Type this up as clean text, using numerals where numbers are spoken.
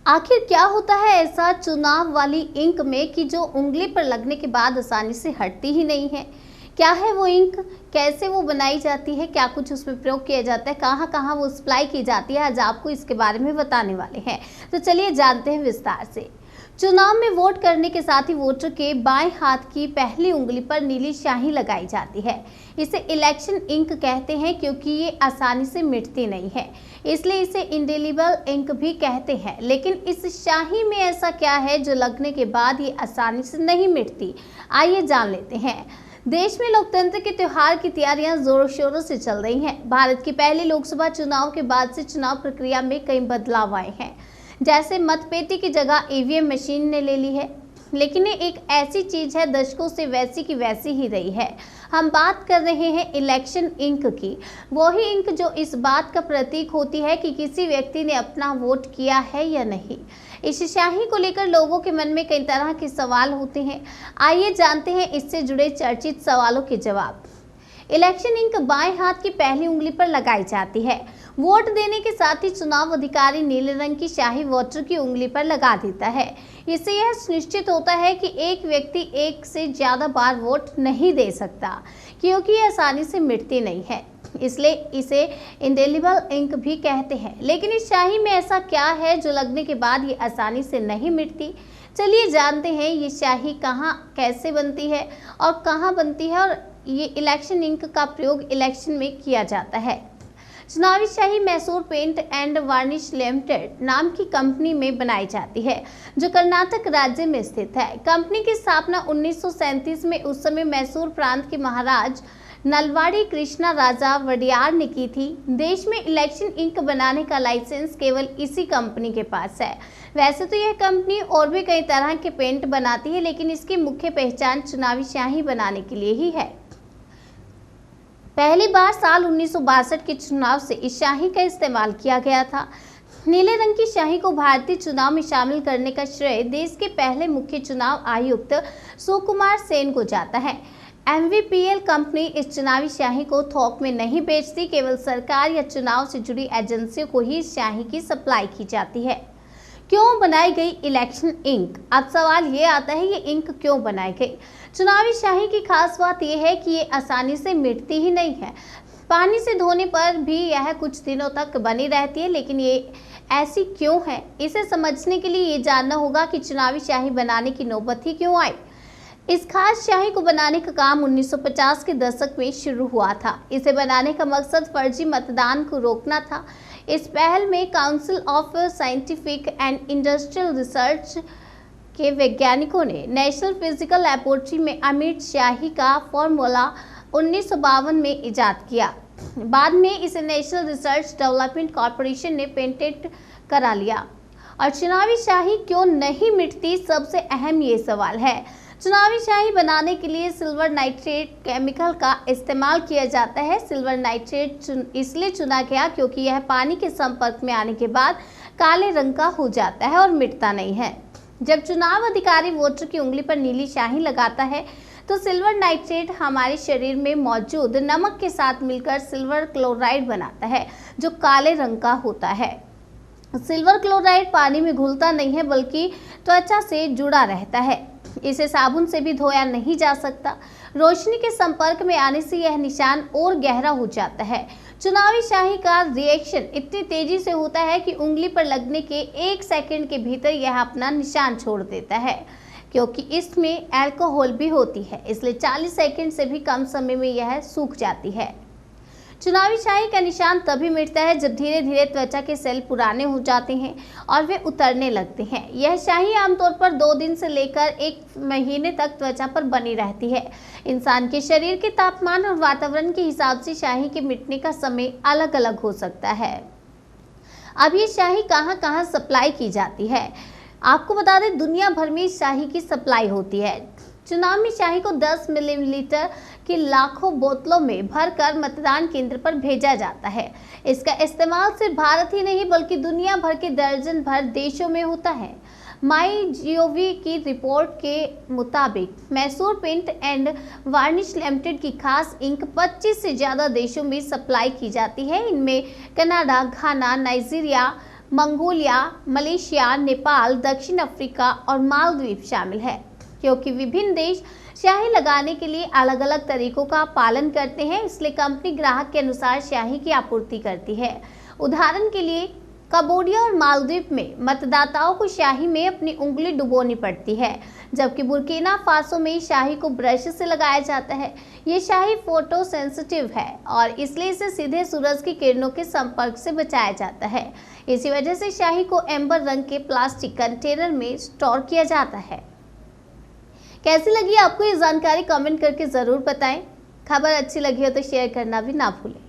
आखिर क्या होता है ऐसा चुनाव वाली इंक में कि जो उंगली पर लगने के बाद आसानी से हटती ही नहीं है। क्या है वो इंक, कैसे वो बनाई जाती है, क्या कुछ उसमें प्रयोग किया जाता है, कहाँ कहाँ वो सप्लाई की जाती है, आज आपको इसके बारे में बताने वाले हैं। तो चलिए जानते हैं विस्तार से। चुनाव में वोट करने के साथ ही वोटर के बाएं हाथ की पहली उंगली पर नीली स्याही लगाई जाती है। इसे इलेक्शन इंक कहते हैं क्योंकि ये आसानी से मिटती नहीं है, इसलिए इसे इंडेलिबल इंक भी कहते हैं। लेकिन इस स्याही में ऐसा क्या है जो लगने के बाद ये आसानी से नहीं मिटती, आइए जान लेते हैं। देश में लोकतंत्र के त्योहार की तैयारियां जोरों शोरों से चल रही हैं। भारत की पहली लोकसभा चुनाव के बाद से चुनाव प्रक्रिया में कई बदलाव आए हैं, जैसे मतपेटी की जगह ईवीएम मशीन ने ले ली है। लेकिन ये एक ऐसी चीज है दशकों से वैसी की वैसी ही रही है। हम बात कर रहे हैं इलेक्शन इंक की, वही इंक जो इस बात का प्रतीक होती है कि किसी व्यक्ति ने अपना वोट किया है या नहीं। इस स्याही को लेकर लोगों के मन में कई तरह के सवाल होते हैं। आइए जानते हैं इससे जुड़े चर्चित सवालों के जवाब। इलेक्शन इंक बाएं हाथ की पहली उंगली पर लगाई जाती है। वोट देने के साथ ही चुनाव अधिकारी नीले रंग की स्याही वोटर की उंगली पर लगा देता है। इससे यह सुनिश्चित होता है कि एक व्यक्ति एक से ज्यादा बार वोट नहीं दे सकता, क्योंकि यह आसानी से मिटती नहीं है, इसलिए इसे इंडेलिबल इंक भी कहते हैं। लेकिन इस स्याही में ऐसा क्या है जो लगने के बाद ये आसानी से नहीं मिटती। चलिए जानते हैं ये स्याही कहाँ कैसे बनती है और कहाँ बनती है, और ये इलेक्शन इंक का प्रयोग इलेक्शन में किया जाता है। चुनावी स्याही Mysore paint and varnish limited नाम की कंपनी में बनाई जाती है, जो कर्नाटक राज्य में स्थित है। कंपनी की स्थापना 1937 में उस समय मैसूर प्रांत के महाराज नलवाड़ी कृष्णा राजा वडियार ने की थी। देश में इलेक्शन इंक बनाने का लाइसेंस केवल इसी कंपनी के पास है। वैसे तो यह कंपनी और भी कई तरह के पेंट बनाती है, लेकिन इसकी मुख्य पहचान चुनावी स्याही बनाने के लिए ही है। पहली बार साल 1962 के चुनाव से इस स्याही का इस्तेमाल किया गया था। नीले रंग की स्याही को भारतीय चुनाव में शामिल करने का श्रेय देश के पहले मुख्य चुनाव आयुक्त सुकुमार सेन को जाता है। एमवीपीएल कंपनी इस चुनावी स्याही को थोक में नहीं बेचती, केवल सरकार या चुनाव से जुड़ी एजेंसियों को ही इस स्याही की सप्लाई की जाती है। क्यों बनाई गई इलेक्शन इंक? अब सवाल ये आता है ये इंक क्यों बनाई गई। चुनावी स्याही की खास बात यह है कि ये आसानी से मिटती ही नहीं है। पानी से धोने पर भी यह कुछ दिनों तक बनी रहती है, लेकिन ये ऐसी क्यों है, इसे समझने के लिए ये जानना होगा कि चुनावी स्याही बनाने की नौबत ही क्यों आई। इस खास स्याही को बनाने का काम 1950 के दशक में शुरू हुआ था। इसे बनाने का मकसद फर्जी मतदान को रोकना था। इस पहल में council of scientific and industrial research के वैज्ञानिकों ने नेशनल फिजिकल लैबोरेटरी में अमिट स्याही का फॉर्मूला 1952 में इजाद किया। बाद में इसे नेशनल रिसर्च डेवलपमेंट कॉरपोरेशन ने पेटेंट करा लिया। और चुनावी स्याही क्यों नहीं मिटती, सबसे अहम ये सवाल है। चुनावी स्याही बनाने के लिए सिल्वर नाइट्रेट केमिकल का इस्तेमाल किया जाता है। सिल्वर नाइट्रेट इसलिए चुना गया क्योंकि यह पानी के संपर्क में आने के बाद काले रंग का हो जाता है और मिटता नहीं है। जब चुनाव अधिकारी वोटर की उंगली पर नीली स्याही लगाता है तो सिल्वर नाइट्रेट हमारे शरीर में मौजूद नमक के साथ मिलकर सिल्वर क्लोराइड बनाता है, जो काले रंग का होता है। सिल्वर क्लोराइड पानी में घुलता नहीं है, बल्कि त्वचा से जुड़ा रहता है। इसे साबुन से भी धोया नहीं जा सकता। रोशनी के संपर्क में आने से यह निशान और गहरा हो जाता है। चुनावी स्याही का रिएक्शन इतनी तेजी से होता है कि उंगली पर लगने के 1 सेकंड के भीतर यह अपना निशान छोड़ देता है। क्योंकि इसमें अल्कोहल भी होती है, इसलिए 40 सेकंड से भी कम समय में यह सूख जाती है। चुनावी स्याही का निशान तभी मिटता है जब धीरे धीरे त्वचा के सेल पुराने हो जाते हैं और वे उतरने लगते हैं। यह स्याही आमतौर पर 2 दिन से लेकर 1 महीने तक त्वचा पर बनी रहती है। इंसान के शरीर के तापमान और वातावरण के हिसाब से स्याही के मिटने का समय अलग अलग हो सकता है। अब ये स्याही कहाँ कहाँ सप्लाई की जाती है, आपको बता दें दुनिया भर में स्याही की सप्लाई होती है। चुनाव में स्याही को 10 मिलीलीटर की लाखों बोतलों में भरकर मतदान केंद्र पर भेजा जाता है। इसका इस्तेमाल सिर्फ भारत ही नहीं बल्कि दुनिया भर के दर्जन भर देशों में होता है। MyGov की रिपोर्ट के मुताबिक Mysore paint and varnish limited की खास इंक 25 से ज़्यादा देशों में सप्लाई की जाती है। इनमें कनाडा, घाना, नाइजीरिया, मंगोलिया, मलेशिया, नेपाल, दक्षिण अफ्रीका और मालदीव शामिल है। क्योंकि विभिन्न देश स्याही लगाने के लिए अलग अलग तरीकों का पालन करते हैं, इसलिए कंपनी ग्राहक के अनुसार स्याही की आपूर्ति करती है। उदाहरण के लिए कंबोडिया और मालदीव में मतदाताओं को स्याही में अपनी उंगली डुबोनी पड़ती है, जबकि बुर्किना फासो में स्याही को ब्रश से लगाया जाता है। ये स्याही फोटो सेंसिटिव है और इसलिए इसे सीधे सूरज की किरणों के संपर्क से बचाया जाता है। इसी वजह से स्याही को एम्बर रंग के प्लास्टिक कंटेनर में स्टोर किया जाता है। कैसी लगी आपको ये जानकारी कमेंट करके ज़रूर बताएं। खबर अच्छी लगी हो तो शेयर करना भी ना भूलें।